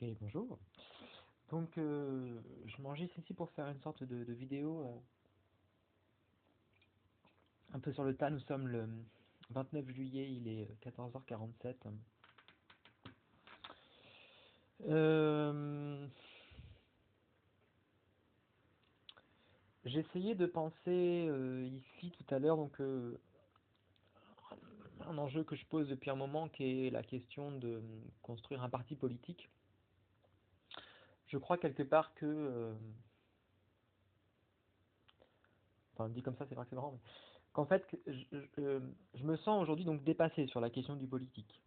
Ok, bonjour. Donc, je m'enregistre ici pour faire une sorte de vidéo un peu sur le tas. Nous sommes le 29 juillet, il est 14h47. Euh, j'ai essayé de penser ici tout à l'heure, donc un enjeu que je pose depuis un moment qui est la question de construire un parti politique. Je crois quelque part que, enfin, dit comme ça, c'est vrai que c'est marrant, mais qu'en fait, je me sens aujourd'hui donc dépassé sur la question du politique.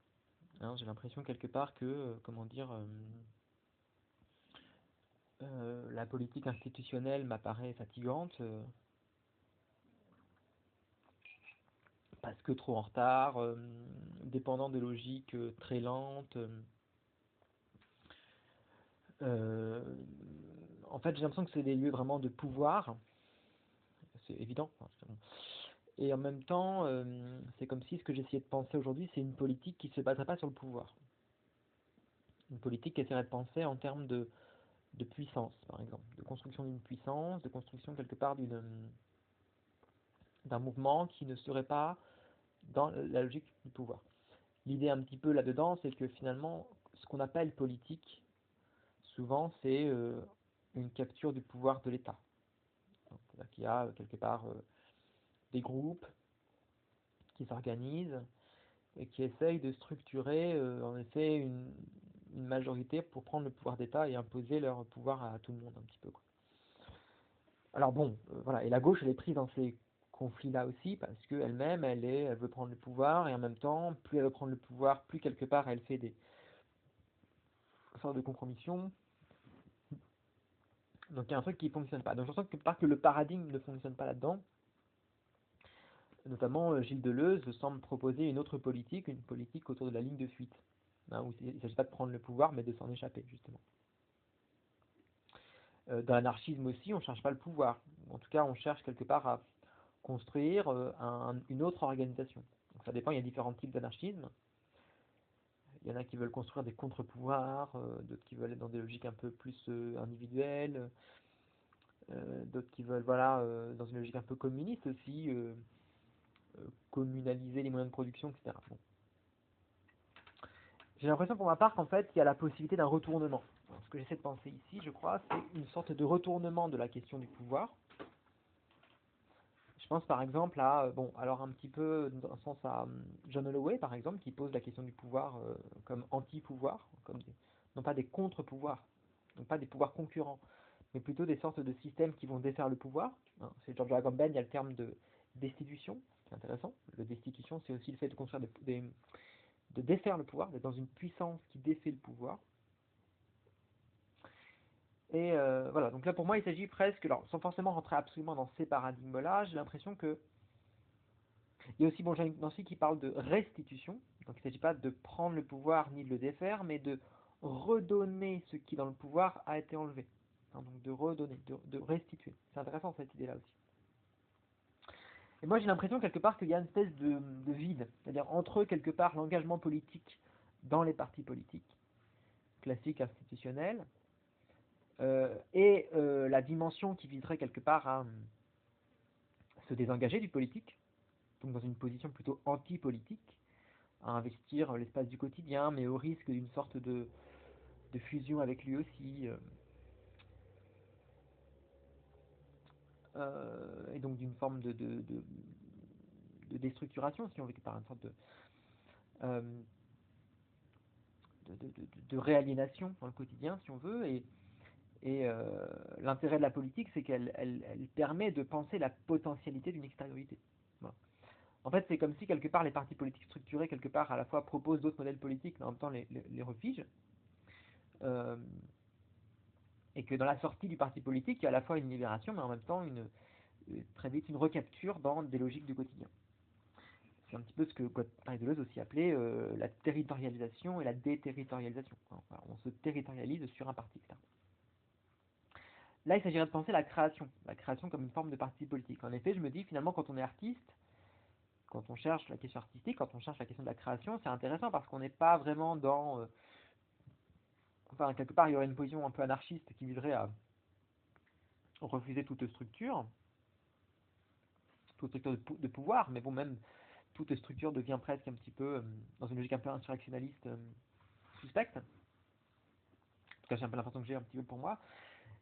Hein, j'ai l'impression quelque part que, comment dire, la politique institutionnelle m'apparaît fatigante parce que trop en retard, dépendant de logiques très lentes. Euh, En fait, j'ai l'impression que c'est des lieux vraiment de pouvoir, c'est évident. Enfin, et en même temps, c'est comme si ce que j'essayais de penser aujourd'hui, c'est une politique qui ne se baserait pas sur le pouvoir. Une politique qui essaierait de penser en termes de puissance, par exemple, de construction d'une puissance, de construction quelque part d'un mouvement qui ne serait pas dans la logique du pouvoir. L'idée un petit peu là-dedans, c'est que finalement, ce qu'on appelle politique, souvent, c'est une capture du pouvoir de l'État. C'est-à-dire qu'il y a quelque part des groupes qui s'organisent et qui essayent de structurer en effet une majorité pour prendre le pouvoir d'État et imposer leur pouvoir à tout le monde un petit peu, quoi. Alors bon, voilà, et la gauche elle est prise dans ces conflits-là aussi parce qu'elle-même elle veut prendre le pouvoir et en même temps, plus elle veut prendre le pouvoir, plus quelque part elle fait des sortes de compromissions. Donc il y a un truc qui ne fonctionne pas. Donc je sens quelque part que le paradigme ne fonctionne pas là-dedans. Notamment Gilles Deleuze semble proposer une autre politique, une politique autour de la ligne de fuite, hein, où il ne s'agit pas de prendre le pouvoir mais de s'en échapper justement. Dans l'anarchisme aussi, on ne cherche pas le pouvoir. En tout cas, on cherche quelque part à construire une autre organisation. Donc ça dépend, il y a différents types d'anarchisme. Il y en a qui veulent construire des contre-pouvoirs, d'autres qui veulent être dans des logiques un peu plus individuelles, d'autres qui veulent, voilà, dans une logique un peu communiste aussi, communaliser les moyens de production, etc. Bon. J'ai l'impression pour ma part qu'en fait, il y a la possibilité d'un retournement. Alors, ce que j'essaie de penser ici, je crois, c'est une sorte de retournement de la question du pouvoir. Je pense par exemple à, bon, alors un petit peu dans le sens à John Holloway par exemple, qui pose la question du pouvoir comme anti-pouvoir, non pas des contre-pouvoirs, donc pas des pouvoirs concurrents, mais plutôt des sortes de systèmes qui vont défaire le pouvoir. Hein. C'est George Agamben, il y a le terme de destitution, c'est intéressant. Le destitution, c'est aussi le fait de construire de défaire le pouvoir, d'être dans une puissance qui défait le pouvoir. Et voilà, donc là pour moi il s'agit presque, alors sans forcément rentrer absolument dans ces paradigmes-là, j'ai l'impression que il y a aussi Jean-Luc Nancy qui parle de restitution. Donc il ne s'agit pas de prendre le pouvoir ni de le défaire, mais de redonner ce qui dans le pouvoir a été enlevé. Hein, donc de redonner, de restituer. C'est intéressant cette idée-là aussi. Et moi j'ai l'impression quelque part qu'il y a une espèce de vide, c'est-à-dire entre quelque part l'engagement politique dans les partis politiques, classiques, institutionnels, et la dimension qui viserait quelque part à se désengager du politique, donc dans une position plutôt anti-politique, à investir l'espace du quotidien, mais au risque d'une sorte de fusion avec lui aussi, et donc d'une forme de déstructuration, si on veut, par une sorte euh, de réaliénation dans le quotidien, si on veut, et l'intérêt de la politique, c'est qu'elle permet de penser la potentialité d'une extériorité. Voilà. En fait, c'est comme si, quelque part, les partis politiques structurés, quelque part, à la fois proposent d'autres modèles politiques, mais en même temps les refigent. Euh, et que dans la sortie du parti politique, il y a à la fois une libération, mais en même temps très vite une recapture dans des logiques du quotidien. C'est un petit peu ce que Guattari et Deleuze aussi appelait la territorialisation et la déterritorialisation. Enfin, on se territorialise sur un parti, etc. Là, il s'agirait de penser la création comme une forme de parti politique. En effet, je me dis finalement, quand on est artiste, quand on cherche la question artistique, quand on cherche la question de la création, c'est intéressant parce qu'on n'est pas vraiment dans enfin quelque part il y aurait une position un peu anarchiste qui viserait à refuser toute structure de pouvoir, mais bon, même toute structure devient presque un petit peu, dans une logique un peu insurrectionnaliste, suspecte. En tout cas, j'ai un peu l'impression que j'ai un petit peu pour moi.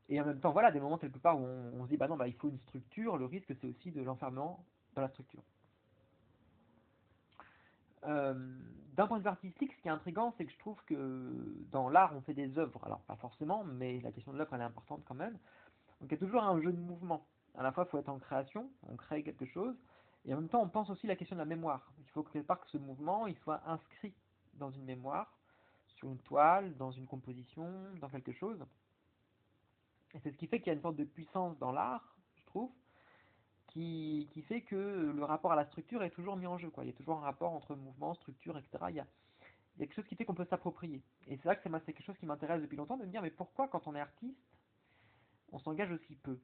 Et en même temps, voilà, des moments quelque part où on se dit, bah non, bah il faut une structure, le risque c'est aussi de l'enfermement dans la structure. Euh, D'un point de vue artistique, ce qui est intriguant, c'est que je trouve que dans l'art, on fait des œuvres. Alors, pas forcément, mais la question de l'œuvre, elle est importante quand même. Donc, il y a toujours un jeu de mouvement. À la fois, il faut être en création, on crée quelque chose, et en même temps, on pense aussi la question de la mémoire. Il faut quelque part que ce mouvement, il soit inscrit dans une mémoire, sur une toile, dans une composition, dans quelque chose. Et c'est ce qui fait qu'il y a une sorte de puissance dans l'art, je trouve, qui fait que le rapport à la structure est toujours mis en jeu, quoi. Il y a toujours un rapport entre mouvement, structure, etc. Il y a quelque chose qui fait qu'on peut s'approprier. Et c'est vrai que c'est quelque chose qui m'intéresse depuis longtemps, de me dire, mais pourquoi quand on est artiste, on s'engage aussi peu?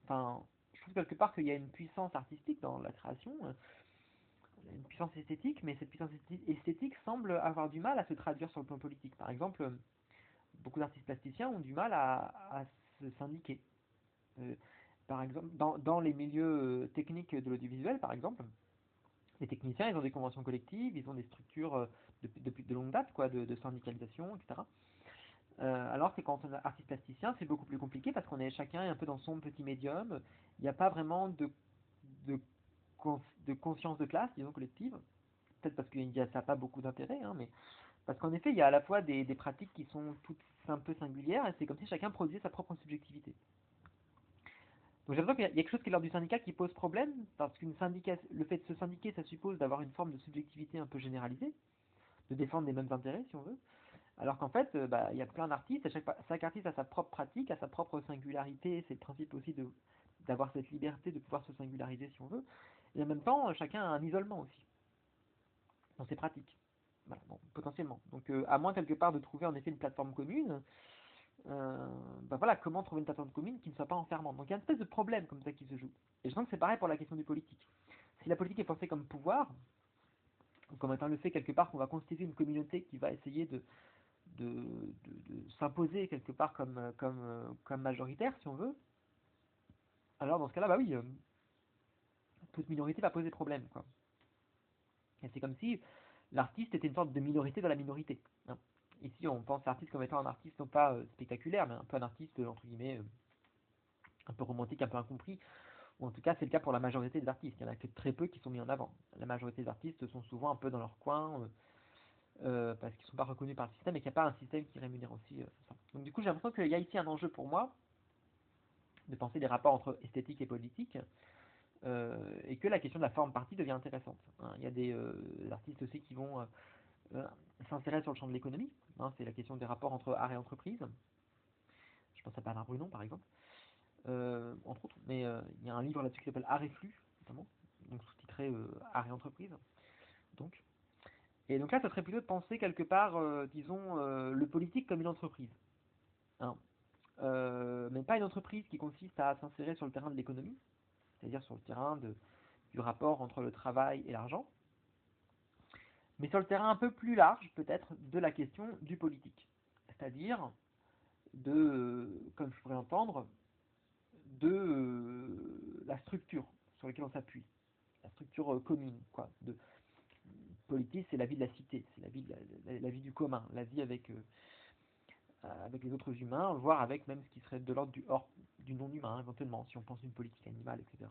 Enfin, je trouve quelque part qu'il y a une puissance artistique dans la création, une puissance esthétique, mais cette puissance esthétique semble avoir du mal à se traduire sur le plan politique. Par exemple, beaucoup d'artistes plasticiens ont du mal à se syndiquer. Euh, Par exemple, dans les milieux techniques de l'audiovisuel, par exemple, les techniciens, ils ont des conventions collectives, ils ont des structures depuis de longue date, quoi, de syndicalisation, etc. Alors que quand on est artiste plasticien, c'est beaucoup plus compliqué parce qu'on est chacun un peu dans son petit médium. Il n'y a pas vraiment de, de conscience de classe, disons collective. Peut-être parce que ça n'a pas beaucoup d'intérêt, hein, mais parce qu'en effet, il y a à la fois des pratiques qui sont toutes un peu singulières et c'est comme si chacun produisait sa propre subjectivité. Donc j'ai l'impression qu'il y a quelque chose qui est l'ordre du syndicat qui pose problème, parce qu'une le fait de se syndiquer, ça suppose d'avoir une forme de subjectivité un peu généralisée, de défendre les mêmes intérêts, si on veut. Alors qu'en fait, bah, il y a plein d'artistes, et chaque artiste a sa propre pratique, a sa propre singularité, c'est le principe aussi d'avoir cette liberté de pouvoir se singulariser si on veut. Et en même temps, chacun a un isolement aussi, dans ses pratiques. Voilà, bon, potentiellement. Donc à moins quelque part de trouver en effet une plateforme commune, bah voilà, comment trouver une plateforme commune qui ne soit pas enfermante. Donc il y a une espèce de problème comme ça qui se joue. Et je pense que c'est pareil pour la question du politique. Si la politique est pensée comme pouvoir, ou comme étant le fait quelque part qu'on va constituer une communauté qui va essayer de s'imposer quelque part comme majoritaire, si on veut, alors dans ce cas-là, bah oui, toute minorité va poser problème, quoi. Et c'est comme si l'artiste était une sorte de minorité dans la minorité, hein. Ici, on pense l'artiste comme étant un artiste non pas spectaculaire, mais un peu un artiste, entre guillemets, un peu romantique, un peu incompris, ou en tout cas c'est le cas pour la majorité des artistes. Il n'y en a que très peu qui sont mis en avant. La majorité des artistes sont souvent un peu dans leur coin, parce qu'ils ne sont pas reconnus par le système et qu'il n'y a pas un système qui rémunère aussi ça. Donc du coup j'ai l'impression qu'il y a ici un enjeu pour moi de penser des rapports entre esthétique et politique, et que la question de la forme partie devient intéressante, hein. Il y a des artistes aussi qui vont euh, s'insérer sur le champ de l'économie, hein. C'est la question des rapports entre art et entreprise. Je pense à Bernard Brunon par exemple, entre autres. Mais il y a un livre là-dessus qui s'appelle Art et flux, notamment, donc sous-titré Art et entreprise. Donc. Et donc là, ça serait plutôt de penser quelque part, disons, le politique comme une entreprise, hein. Mais pas une entreprise qui consiste à s'insérer sur le terrain de l'économie, c'est-à-dire sur le terrain du rapport entre le travail et l'argent, mais sur le terrain un peu plus large, peut-être, de la question du politique, c'est-à-dire comme je pourrais entendre, de la structure sur laquelle on s'appuie, la structure commune, quoi. Politique, c'est la vie de la cité, c'est la vie, la vie du commun, la vie avec les autres humains, voire avec même ce qui serait de l'ordre du non-humain, éventuellement, si on pense une politique animale, etc.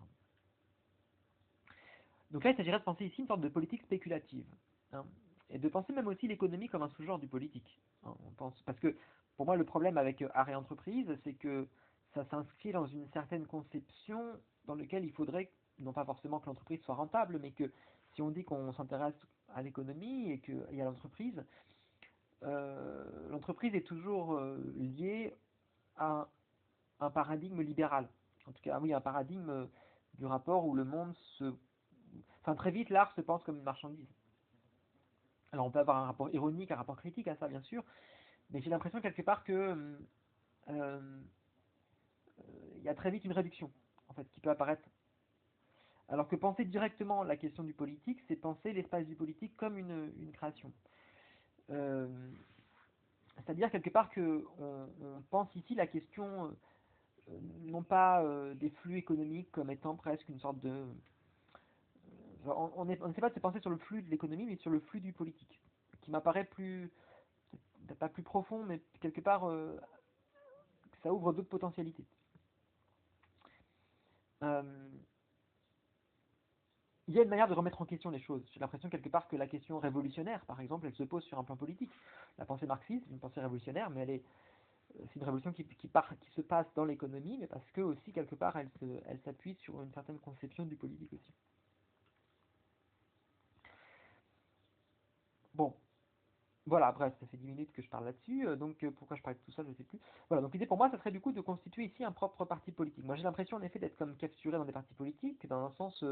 Donc là, il s'agirait de penser ici une sorte de politique spéculative, hein, et de penser même aussi l'économie comme un sous-genre du politique, hein. On pense, parce que pour moi, le problème avec art et entreprise, c'est que ça s'inscrit dans une certaine conception dans laquelle il faudrait, non pas forcément que l'entreprise soit rentable, mais que si on dit qu'on s'intéresse à l'économie et à l'entreprise, l'entreprise est toujours liée à un paradigme libéral. En tout cas, oui, un paradigme du rapport où le monde se... Enfin, très vite, l'art se pense comme une marchandise. Alors, on peut avoir un rapport ironique, un rapport critique à ça, bien sûr, mais j'ai l'impression quelque part que euh, il y a très vite une réduction, en fait, qui peut apparaître. Alors que penser directement la question du politique, c'est penser l'espace du politique comme une création. Euh, C'est-à-dire quelque part que on pense ici la question non pas des flux économiques comme étant presque une sorte de... on n'essaie pas de se penser sur le flux de l'économie, mais sur le flux du politique, qui m'apparaît plus, peut-être pas plus profond, mais quelque part, ça ouvre d'autres potentialités. Euh, il y a une manière de remettre en question les choses. J'ai l'impression quelque part que la question révolutionnaire, par exemple, elle se pose sur un plan politique. La pensée marxiste, c'est une pensée révolutionnaire, mais c'est une révolution qui se passe dans l'économie, mais parce que aussi quelque part elle s'appuie sur une certaine conception du politique aussi. Bon, voilà, bref, ça fait 10 minutes que je parle là-dessus, donc pourquoi je parlais de tout ça, je ne sais plus. Voilà, donc l'idée pour moi, ça serait du coup de constituer ici un propre parti politique. Moi j'ai l'impression en effet d'être comme capturé dans des partis politiques, dans un sens,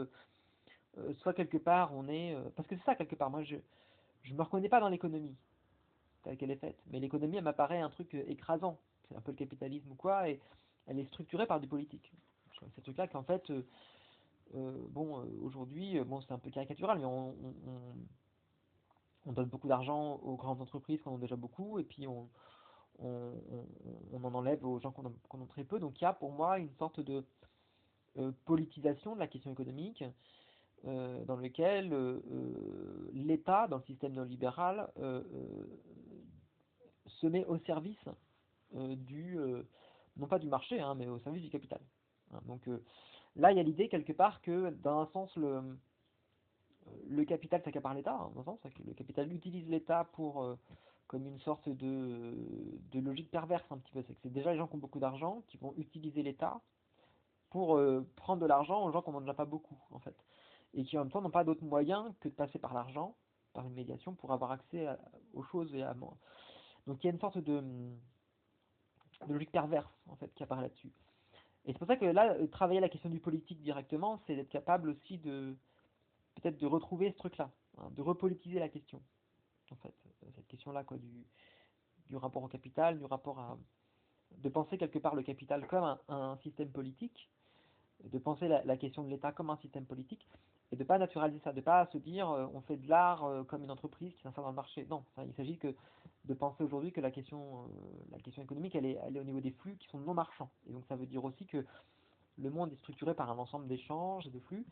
soit quelque part on est... parce que c'est ça quelque part, moi je me reconnais pas dans l'économie, telle qu'elle est faite, mais l'économie elle m'apparaît un truc écrasant, c'est un peu le capitalisme ou quoi, et elle est structurée par du politique. C'est ce truc-là qu'en fait, bon, aujourd'hui, bon c'est un peu caricatural, mais on donne beaucoup d'argent aux grandes entreprises qui en ont déjà beaucoup, et puis on en enlève aux gens qui en ont très peu. Donc il y a pour moi une sorte de politisation de la question économique, dans lequel l'État, dans le système néolibéral, se met au service non pas du marché, hein, mais au service du capital. Hein, donc là, il y a l'idée quelque part que, dans un sens, le capital s'accapare l'État, hein, dans un sens, que le capital utilise l'État pour comme une sorte de logique perverse un petit peu. C'est que c'est déjà les gens qui ont beaucoup d'argent qui vont utiliser l'État pour prendre de l'argent aux gens qui n'en ont déjà pas beaucoup, en fait. Et qui en même temps n'ont pas d'autre moyen que de passer par l'argent, par une médiation, pour avoir accès aux choses et à... Donc il y a une sorte de logique perverse, en fait, qui apparaît là-dessus. Et c'est pour ça que là, travailler la question du politique directement, c'est d'être capable aussi de peut-être de retrouver ce truc-là, hein, de repolitiser la question, en fait, cette question-là, quoi, du rapport au capital, du rapport à, de penser quelque part le capital comme un système politique, de penser la question de l'État comme un système politique, et de ne pas naturaliser ça, de ne pas se dire on fait de l'art comme une entreprise qui s'insère dans le marché. Non, ça, il s'agit que de penser aujourd'hui que la question économique, elle est au niveau des flux qui sont non marchands. Et donc ça veut dire aussi que le monde est structuré par un ensemble d'échanges et de flux,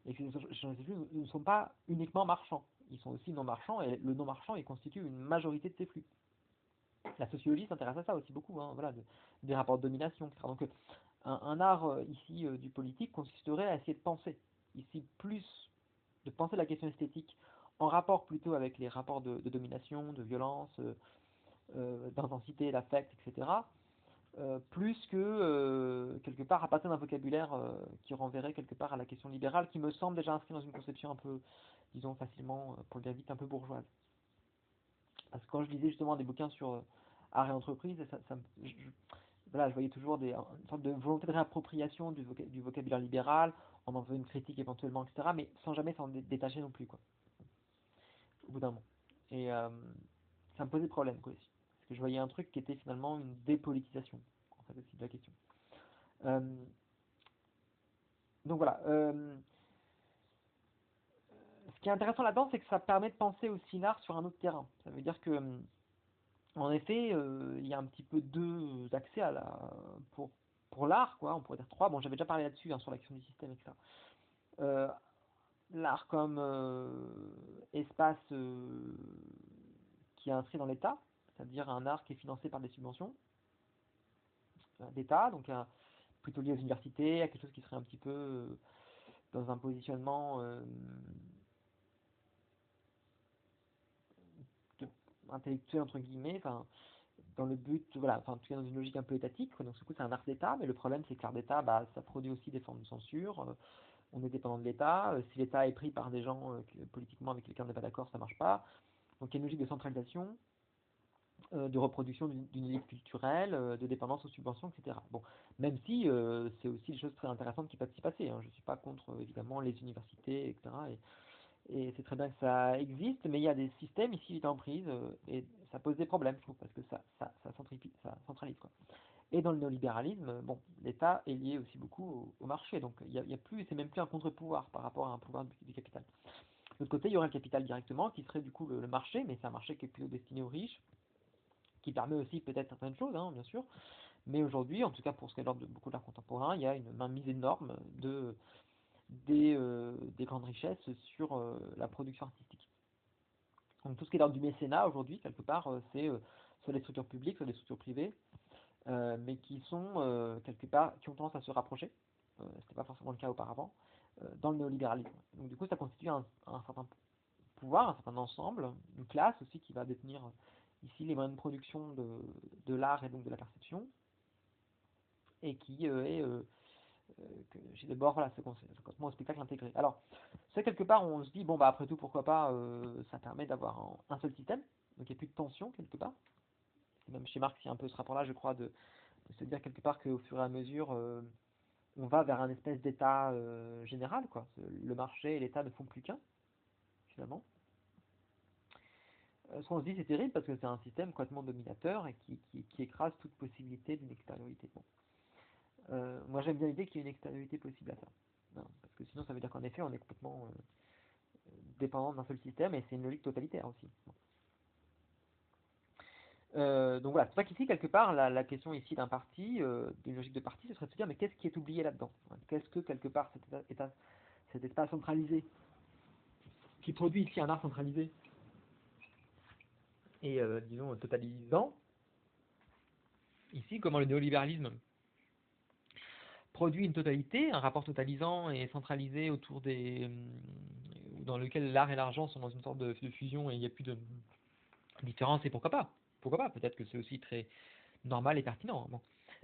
et que ces échanges et flux ne sont pas uniquement marchands. Ils sont aussi non marchands, et le non marchand, il constitue une majorité de ces flux. La sociologie s'intéresse à ça aussi beaucoup, hein, voilà, des rapports de domination, etc. Donc un art ici du politique consisterait à essayer de penser, ici plus de penser la question esthétique en rapport plutôt avec les rapports de domination, de violence, d'intensité, d'affect, etc. Plus que quelque part à partir d'un vocabulaire qui renverrait quelque part à la question libérale, qui me semble déjà inscrit dans une conception un peu, disons facilement, pour le dire vite, un peu bourgeoise. Parce que quand je lisais justement des bouquins sur art et entreprise, voilà, je voyais toujours une sorte de volonté de réappropriation du vocabulaire libéral, on en faisait une critique éventuellement, etc., mais sans jamais s'en détacher non plus, quoi, au bout d'un moment. Et ça me posait problème, quoi, aussi. Parce que je voyais un truc qui était finalement une dépolitisation, en fait, aussi de la question. Euh, donc voilà. Ce qui est intéressant là-dedans, c'est que ça permet de penser aussi l'art sur un autre terrain. Ça veut dire que, en effet, il y a un petit peu deux accès pour l'art, quoi. On pourrait dire trois. Bon, j'avais déjà parlé là-dessus, hein, sur l'action du système, etc. Euh, L'art comme espace qui est inscrit dans l'État, c'est-à-dire un art qui est financé par des subventions d'État, donc plutôt lié aux universités, à quelque chose qui serait un petit peu dans un positionnement intellectuel entre guillemets, enfin dans le but, voilà, enfin en tout cas dans une logique un peu étatique, quoi. Donc du coup c'est un art d'État, mais le problème c'est que l'art d'État, bah, ça produit aussi des formes de censure, on est dépendant de l'État, si l'État est pris par des gens politiquement avec lesquels on n'est pas d'accord, ça marche pas, donc il y a une logique de centralisation, de reproduction d'une élite culturelle, de dépendance aux subventions, etc. Bon, même si c'est aussi des choses très intéressantes qui peuvent s'y passer, hein. Je ne suis pas contre évidemment les universités, etc. Et c'est très bien que ça existe, mais il y a des systèmes ici en prise et ça pose des problèmes, je trouve, parce que ça centralise, quoi. Et dans le néolibéralisme, bon, l'État est lié aussi beaucoup au marché, donc il y a plus, c'est même plus un contre-pouvoir par rapport à un pouvoir du capital. De l'autre côté, il y aurait le capital directement, qui serait du coup le marché, mais c'est un marché qui est plutôt destiné aux riches, qui permet aussi peut-être certaines choses, hein, bien sûr, mais aujourd'hui, en tout cas pour ce qui est de l'ordre de beaucoup d'art contemporain, il y a une mainmise énorme des grandes richesses sur la production artistique. Donc tout ce qui est de l'ordre du mécénat aujourd'hui, quelque part, c'est soit des structures publiques, soit des structures privées, mais qui sont quelque part, qui ont tendance à se rapprocher, ce n'était pas forcément le cas auparavant, dans le néolibéralisme. Donc du coup, ça constitue un certain pouvoir, un certain ensemble, une classe aussi qui va détenir ici les moyens de production de l'art et donc de la perception, et qui est que j'ai d'abord voilà, ce consentement au spectacle intégré. Alors, c'est quelque part où on se dit, bon bah après tout, pourquoi pas, ça permet d'avoir un seul système, donc il n'y a plus de tension quelque part. Et même chez Marx, il y a un peu ce rapport-là, je crois, de se dire quelque part qu'au fur et à mesure, on va vers un espèce d'état général, quoi. Le marché et l'état ne font plus qu'un, finalement. Ce qu'on se dit, c'est terrible parce que c'est un système complètement dominateur et qui écrase toute possibilité d'une extériorité. Bon. Moi, j'aime bien l'idée qu'il y ait une extériorité possible à ça. Non, parce que sinon, ça veut dire qu'en effet, on est complètement dépendant d'un seul système et c'est une logique totalitaire aussi. Bon. Donc voilà, c'est pour ça qu'ici, quelque part, la question ici d'un parti, d'une logique de parti, ce serait de se dire, mais qu'est-ce qui est oublié là-dedans? Qu'est-ce que, quelque part, cet espace centralisé, qui produit ici un art centralisé, et, disons, totalisant, ici, comment le néolibéralisme produit une totalité, un rapport totalisant et centralisé autour dans lequel l'art et l'argent sont dans une sorte de fusion et il n'y a plus de différence, et pourquoi pas? Pourquoi pas? Peut-être que c'est aussi très normal et pertinent. Bon.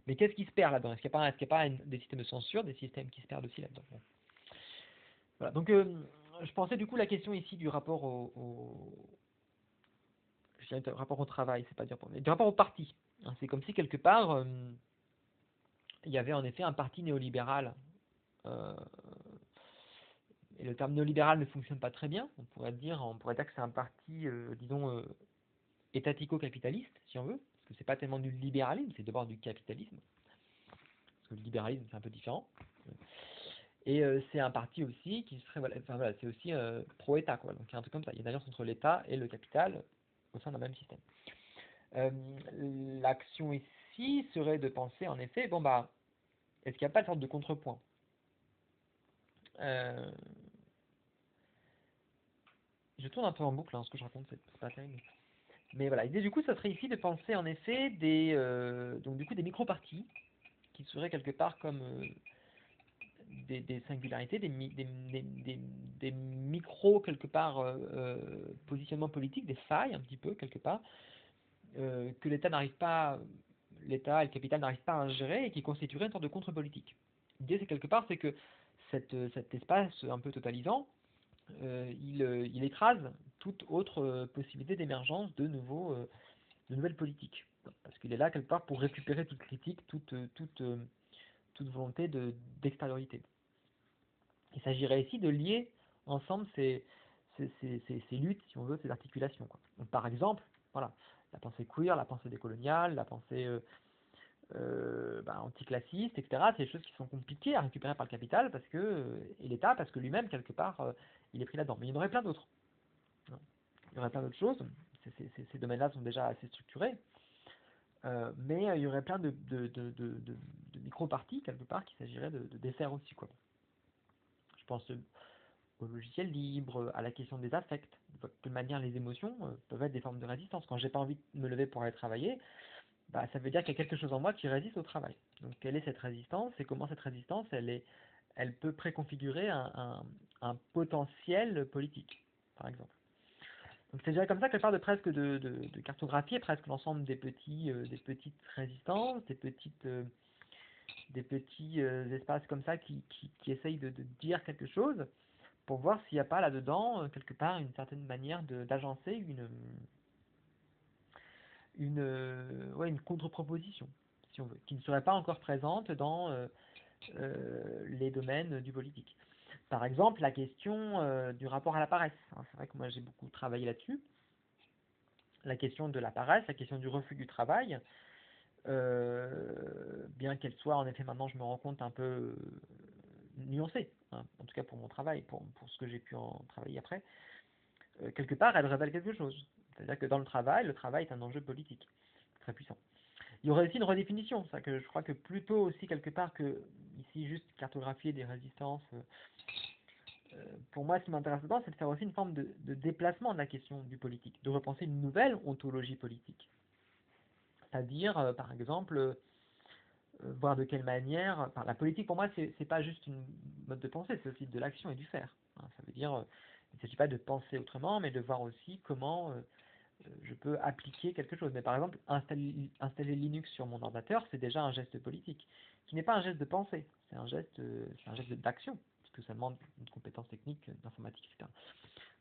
Mais qu'est-ce qui se perd là-dedans? Est-ce qu'il n'y a pas des systèmes de censure, des systèmes qui se perdent aussi là-dedans? Bon. Voilà. Donc, je pensais du coup la question ici du rapport je dirais, rapport au travail, c'est pas dire pour, mais du rapport au parti. Hein, c'est comme si quelque part il y avait en effet un parti néolibéral. Euh, et le terme néolibéral ne fonctionne pas très bien. On pourrait dire que c'est un parti, disons, étatico-capitaliste, si on veut, parce que c'est pas tellement du libéralisme, c'est d'abord du capitalisme. Parce que le libéralisme c'est un peu différent. Et c'est un parti aussi qui serait, voilà, c'est aussi pro-État, quoi. Donc il y a un truc comme ça. Il y a une alliance entre l'État et le capital au sein d'un même système. Euh, L'action ici serait de penser, en effet, bon bah, est-ce qu'il n'y a pas une sorte de contrepoint? euh, Je tourne un peu en boucle, hein, ce que je raconte, c'est pas terrible. Mais voilà, l'idée du coup, ça serait ici de penser en effet donc du coup des micro-partis qui seraient quelque part comme des singularités, des micro quelque part positionnements politiques, des failles un petit peu quelque part que l'État et le capital n'arrivent pas à ingérer et qui constitueraient une sorte de contre-politique. L'idée c'est quelque part c'est que cet espace un peu totalisant, il écrase toute autre possibilité d'émergence de nouvelles politiques. Parce qu'il est là quelque part pour récupérer toute critique, toute volonté d'extériorité. Il s'agirait ici de lier ensemble ces luttes, si on veut, ces articulations, quoi. Donc, par exemple, voilà, la pensée queer, la pensée décoloniale, la pensée anticlassiste, etc. C'est des choses qui sont compliquées à récupérer par le capital et l'État, parce que lui-même, quelque part, il est pris là-dedans. Mais il y en aurait plein d'autres. Hein. Il y aurait plein d'autres choses. Ces domaines-là sont déjà assez structurés. Mais il y aurait plein de micro-parties, quelque part, qu'il s'agirait de défaire aussi, quoi. Je pense au logiciel libre, à la question des affects, de quelle manière les émotions peuvent être des formes de résistance. Quand j'ai pas envie de me lever pour aller travailler, bah, ça veut dire qu'il y a quelque chose en moi qui résiste au travail. Donc quelle est cette résistance et comment cette résistance elle peut préconfigurer un potentiel politique, par exemple. Donc c'est déjà comme ça qu'elle parle de cartographier presque l'ensemble des petites résistances, des petits espaces comme ça qui essayent de dire quelque chose pour voir s'il n'y a pas là-dedans, quelque part, une certaine manière d'agencer une contre-proposition, si on veut, qui ne serait pas encore présente dans les domaines du politique. Par exemple, la question du rapport à la paresse. Hein, c'est vrai que moi j'ai beaucoup travaillé là-dessus. La question de la paresse, la question du refus du travail, bien qu'elle soit en effet maintenant, je me rends compte, un peu nuancée, hein, en tout cas pour mon travail, pour ce que j'ai pu en travailler après, quelque part elle révèle quelque chose. C'est-à-dire que dans le travail est un enjeu politique. très puissant. Il y aurait aussi une redéfinition, ça que je crois que plutôt aussi quelque part que ici juste cartographier des résistances. Pour moi, ce qui m'intéresse dedans, c'est de faire aussi une forme de déplacement de la question du politique, de repenser une nouvelle ontologie politique. C'est-à-dire, par exemple, voir de quelle manière. Enfin, la politique, pour moi, c'est pas juste une mode de pensée, c'est aussi de l'action et du faire. Hein. Ça veut dire, il ne s'agit pas de penser autrement, mais de voir aussi comment je peux appliquer quelque chose. Mais par exemple, installer Linux sur mon ordinateur, c'est déjà un geste politique, qui n'est pas un geste de pensée, c'est un geste d'action, parce que ça demande une compétence technique d'informatique, etc.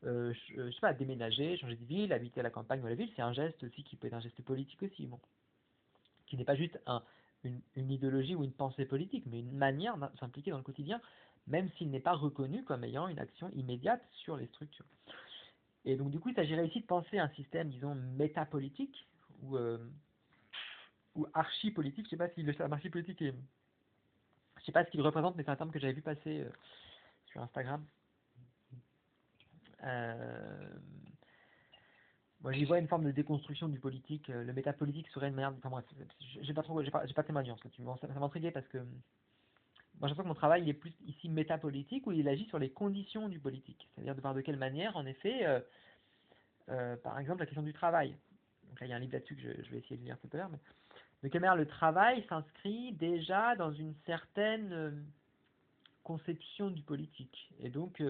Je sais pas, déménager, changer de ville, habiter à la campagne ou à la ville, c'est un geste aussi qui peut être un geste politique aussi, bon, qui n'est pas juste une idéologie ou une pensée politique, mais une manière de s'impliquer dans le quotidien, même s'il n'est pas reconnu comme ayant une action immédiate sur les structures. Et donc du coup, il s'agirait ici de penser un système, disons, métapolitique ou archi-politique. Je sais pas si le terme archi-politique est... Je sais pas ce qu'il représente, mais c'est un terme que j'avais vu passer sur Instagram. Euh, Moi, j'y vois une forme de déconstruction du politique. Le métapolitique serait une manière... Enfin bref, j'ai pas témoigné en fait. Ça m'intriguait parce que moi, je pense que mon travail il est plus ici métapolitique où il agit sur les conditions du politique. C'est-à-dire de voir de quelle manière, en effet, par exemple, la question du travail. Donc là, il y a un livre là-dessus que je vais essayer de lire tout à l'heure. Mais de quelle manière le travail s'inscrit déjà dans une certaine conception du politique. Et donc,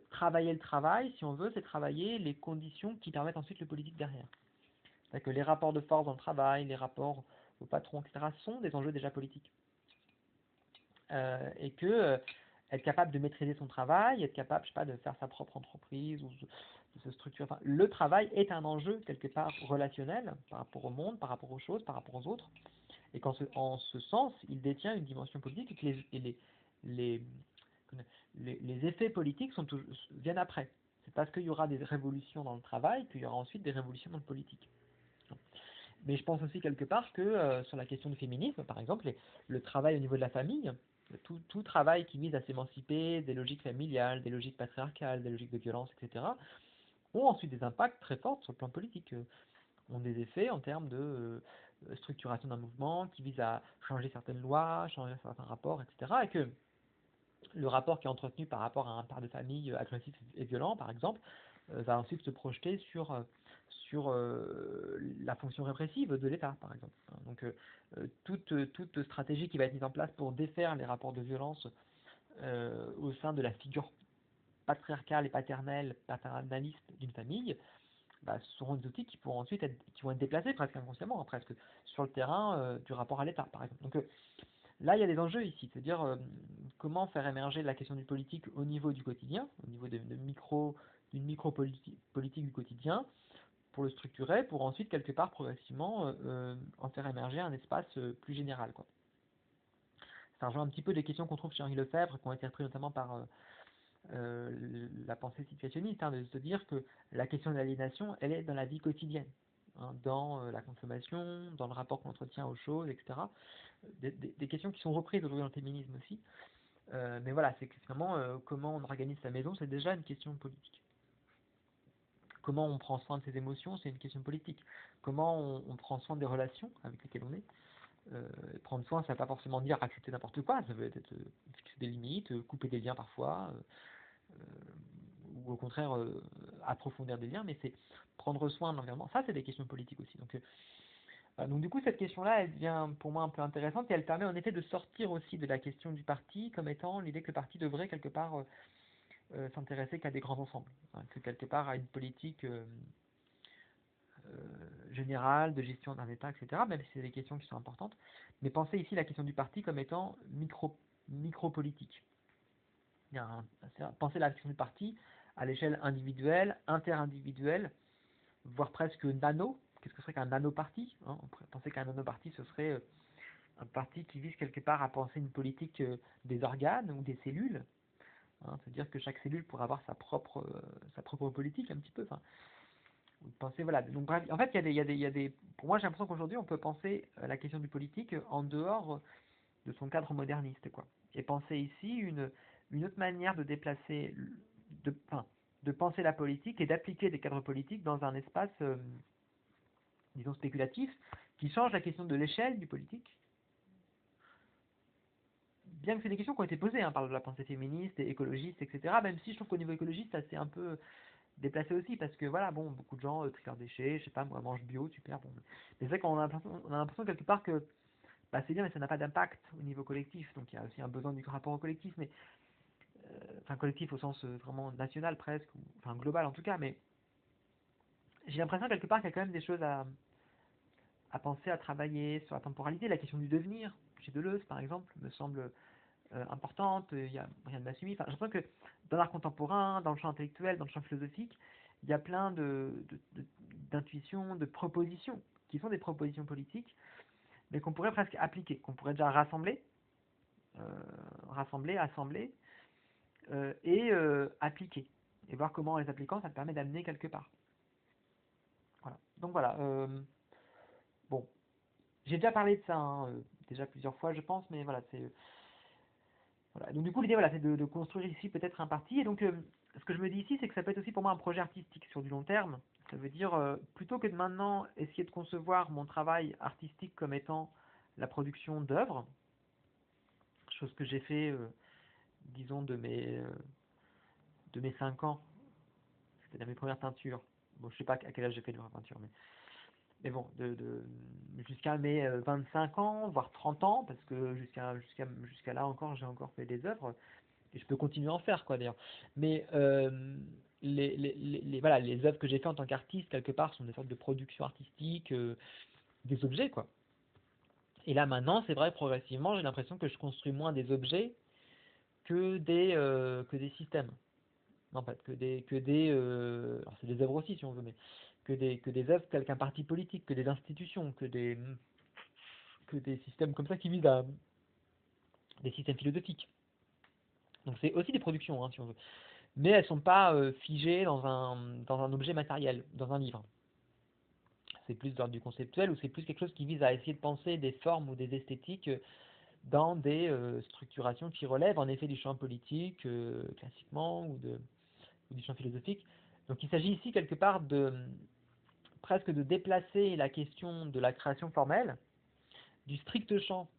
travailler le travail, si on veut, c'est travailler les conditions qui permettent ensuite le politique derrière. C'est-à-dire que les rapports de force dans le travail, les rapports au patron, etc., sont des enjeux déjà politiques. Et que être capable de maîtriser son travail, être capable, je sais pas, de faire sa propre entreprise ou de se structurer. Enfin, le travail est un enjeu quelque part relationnel par rapport au monde, par rapport aux choses, par rapport aux autres, et en ce sens, il détient une dimension politique et que les, les effets politiques viennent après. C'est parce qu'il y aura des révolutions dans le travail qu'il y aura ensuite des révolutions dans le politique. Mais je pense aussi quelque part que sur la question du féminisme, par exemple, le travail au niveau de la famille, tout travail qui vise à s'émanciper des logiques familiales, des logiques patriarcales, des logiques de violence, etc., ont ensuite des impacts très forts sur le plan politique, ont des effets en termes de structuration d'un mouvement qui vise à changer certaines lois, changer certains rapports, etc. Et que le rapport qui est entretenu par rapport à un père de famille agressif et violent, par exemple, va ensuite se projeter sur la fonction répressive de l'État, par exemple. Donc, toute stratégie qui va être mise en place pour défaire les rapports de violence au sein de la figure patriarcale et paternaliste d'une famille, bah, ce seront des outils qui pourront ensuite qui vont être déplacés presque inconsciemment, presque sur le terrain du rapport à l'État, par exemple. Donc, là, il y a des enjeux ici, c'est-à-dire comment faire émerger la question du politique au niveau du quotidien, au niveau d'une micro-politique du quotidien, pour le structurer, pour ensuite, quelque part, progressivement, en faire émerger un espace plus général, quoi. Ça rejoint un petit peu les questions qu'on trouve chez Henri Lefebvre, qui ont été reprises notamment par la pensée situationniste, hein, de se dire que la question de l'aliénation, elle est dans la vie quotidienne, hein, dans la consommation, dans le rapport qu'on entretient aux choses, etc. Des questions qui sont reprises aujourd'hui dans le féminisme aussi. Mais voilà, c'est vraiment comment on organise sa maison, c'est déjà une question politique. Comment on prend soin de ses émotions, c'est une question politique. Comment on prend soin des relations avec lesquelles on est. Prendre soin, ça ne veut pas forcément dire accepter n'importe quoi, ça veut être fixer des limites, couper des liens parfois, ou au contraire approfondir des liens, mais c'est prendre soin de l'environnement. Ça, c'est des questions politiques aussi. Donc du coup, cette question-là, elle devient pour moi un peu intéressante et elle permet en effet de sortir aussi de la question du parti comme étant l'idée que le parti devrait quelque part s'intéresser qu'à des grands ensembles, hein, que quelque part à une politique générale de gestion d'un État, etc., même si c'est des questions qui sont importantes, mais penser ici la question du parti comme étant micro-politique. Penser la question du parti à l'échelle individuelle, interindividuelle, voire presque nano. Qu'est-ce que serait qu'un nano-parti, hein? On pourrait penser qu'un nano-parti, ce serait un parti qui vise quelque part à penser une politique des organes ou des cellules, hein, c'est-à-dire que chaque cellule pourrait avoir sa propre politique un petit peu. Enfin, vous pensez, voilà. Donc, bref, en fait, pour moi, j'ai l'impression qu'aujourd'hui, on peut penser la question du politique en dehors de son cadre moderniste, quoi. Et penser ici une autre manière de déplacer, enfin, de penser la politique et d'appliquer des cadres politiques dans un espace disons, spéculatifs, qui changent la question de l'échelle du politique. Bien que c'est des questions qui ont été posées par la pensée féministe et écologiste, etc., même si je trouve qu'au niveau écologiste, ça s'est un peu déplacé aussi, parce que voilà, bon, beaucoup de gens trient leurs déchets, je sais pas, moi, mangent bio, super, bon. Mais c'est vrai qu'on a l'impression quelque part que bah, c'est bien, mais ça n'a pas d'impact au niveau collectif, donc il y a aussi un besoin du rapport au collectif, mais enfin collectif au sens vraiment national presque, ou, enfin global en tout cas, mais j'ai l'impression quelque part qu'il y a quand même des choses à penser, à travailler sur la temporalité, la question du devenir, chez Deleuze par exemple, me semble importante, il y a rien de Massumi, enfin j'ai l'impression que dans l'art contemporain, dans le champ intellectuel, dans le champ philosophique, il y a plein d'intuitions, de propositions, qui sont des propositions politiques, mais qu'on pourrait presque appliquer, qu'on pourrait déjà assembler, et appliquer. Et voir comment en les appliquant, ça te permet d'amener quelque part. Voilà. Donc voilà. Bon, j'ai déjà parlé de ça, déjà plusieurs fois, je pense, mais voilà, c'est voilà. Donc du coup, l'idée, voilà, c'est de construire ici peut-être un parti. Et donc, ce que je me dis ici, c'est que ça peut être aussi pour moi un projet artistique sur du long terme. Ça veut dire, plutôt que de maintenant essayer de concevoir mon travail artistique comme étant la production d'œuvres, chose que j'ai fait, disons, de mes 5 ans, c'était dans mes premières peintures. Bon, je sais pas à quel âge j'ai fait de la peinture, mais bon, jusqu'à mes 25 ans, voire 30 ans, parce que jusqu'à là encore, j'ai encore fait des œuvres, et je peux continuer à en faire, quoi, d'ailleurs. Mais voilà, les œuvres que j'ai fait en tant qu'artiste, quelque part, sont des sortes de productions artistiques, des objets, quoi. Et là, maintenant, c'est vrai, progressivement, j'ai l'impression que je construis moins des objets que des systèmes. En fait, alors c'est des œuvres aussi, si on veut, mais que des œuvres telles qu'un parti politique, que des institutions, que des systèmes comme ça qui visent à des systèmes philosophiques. Donc c'est aussi des productions, si on veut. Mais elles sont pas figées dans un objet matériel, dans un livre. C'est plus dans du conceptuel, ou c'est plus quelque chose qui vise à essayer de penser des formes ou des esthétiques dans des structurations qui relèvent en effet du champ politique, classiquement, ou du champ philosophique. Donc il s'agit ici quelque part presque de déplacer la question de la création formelle du strict champ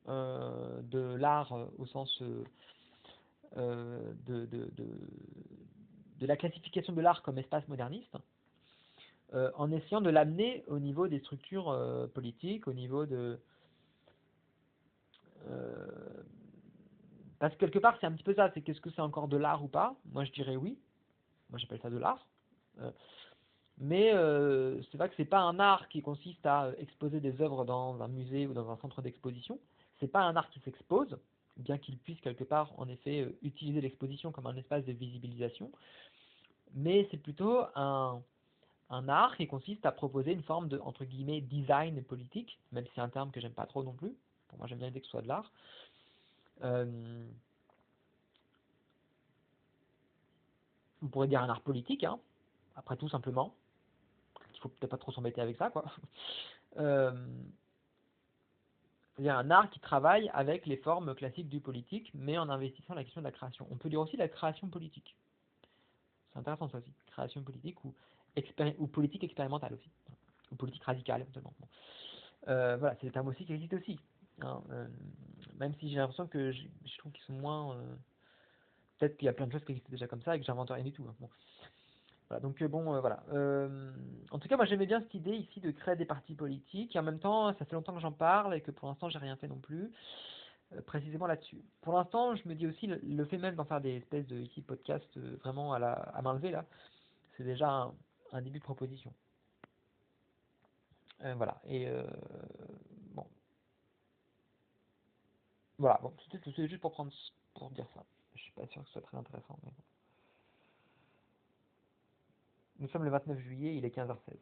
de l'art au sens de la classification de l'art comme espace moderniste, en essayant de l'amener au niveau des structures politiques, au niveau de... euh, parce que quelque part c'est un petit peu ça, c'est qu'est-ce que c'est encore de l'art ou pas? Moi je dirais oui, moi j'appelle ça de l'art. Mais c'est vrai que c'est pas un art qui consiste à exposer des œuvres dans un musée ou dans un centre d'exposition. C'est pas un art qui s'expose, bien qu'il puisse quelque part en effet utiliser l'exposition comme un espace de visibilisation. Mais c'est plutôt un art qui consiste à proposer une forme de entre guillemets design politique, même si c'est un terme que j'aime pas trop non plus. Pour moi, j'aime bien l'idée que ce soit de l'art. On pourrait dire un art politique, après tout simplement. Il faut peut-être pas trop s'embêter avec ça, quoi. C'est-à-dire un art qui travaille avec les formes classiques du politique, mais en investissant la question de la création. On peut dire aussi la création politique. C'est intéressant ça aussi. Création politique ou politique expérimentale aussi. Ou politique radicale, éventuellement. Bon. Voilà, c'est des termes aussi qui existent aussi. Même si j'ai l'impression que je trouve qu'ils sont moins... peut-être qu'il y a plein de choses qui existent déjà comme ça et que j'invente rien du tout. Bon. Voilà, donc voilà. En tout cas, moi j'aimais bien cette idée ici de créer des partis politiques, et en même temps, ça fait longtemps que j'en parle et que pour l'instant j'ai rien fait non plus, précisément là-dessus. Pour l'instant, je me dis aussi, le fait même d'en faire des espèces de ici podcasts vraiment à main levée là, c'est déjà un début de proposition. Voilà, et bon, voilà, bon, c'était juste pour dire ça. Je suis pas sûr que ce soit très intéressant, mais bon. Nous sommes le 29 juillet, il est 15h16.